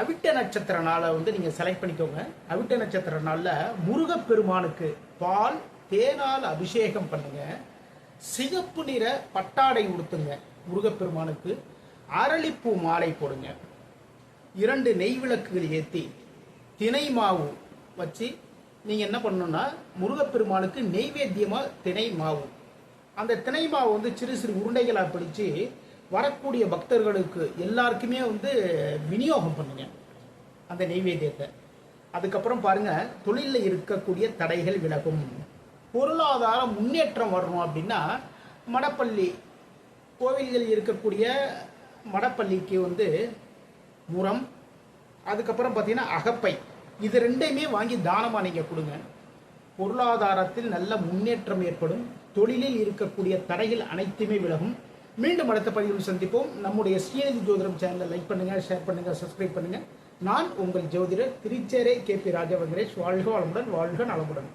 அவிட்ட நட்சத்திர நாளை வந்து நீங்கள் செலக்ட் பண்ணிக்கோங்க. அவிட்ட நட்சத்திர நாளில் முருகப்பெருமானுக்கு பால் தேனால் அபிஷேகம் பண்ணுங்க. சிகப்பு நிற பட்டாடை உடுத்துங்க. முருகப்பெருமானுக்கு அரளிப்பூ மாலை போடுங்க. 2 நெய் விளக்குகள் ஏற்றி தினை மாவு வச்சு நீங்கள் என்ன பண்ணணும்னா முருகப்பெருமானுக்கு நெய்வேத்தியமாக தினை மாவு, அந்த தினை மாவு வந்து சிறு சிறு உருண்டைகளாக பிடிச்சி வரக்கூடிய பக்தர்களுக்கு எல்லாருக்குமே வந்து விநியோகம் பண்ணுங்க அந்த நெய்வேத்தியத்தை. அதுக்கப்புறம் பாருங்க, தொழிலில் இருக்கக்கூடிய தடைகள் விலகும். பொருளாதார முன்னேற்றம் வரணும் அப்படின்னா மடப்பள்ளி கோவில்கள் இருக்கக்கூடிய மடப்பள்ளிக்கு வந்து முறம், அதுக்கப்புறம் பார்த்தீங்கன்னா அகப்பை, இது 2யுமே வாங்கி தானமாக நீங்கள் கொடுங்க. பொருளாதாரத்தில் நல்ல முன்னேற்றம் ஏற்படும். தொழிலில் இருக்கக்கூடிய தடைகள் அனைத்துமே விலகும். மீண்டும் அடுத்த பதிவில் சந்திப்போம். நம்முடைய ஸ்ரீநிதி ஜோதிடம் சேனலை லைக் பண்ணுங்கள், ஷேர் பண்ணுங்கள், சப்ஸ்கிரைப் பண்ணுங்கள். நான் உங்கள் ஜோதிடர் திருச்சேரை KP ராஜா வெங்கடேஷ். வாழ்க வளமுடன், வாழ்க நலமுடன்.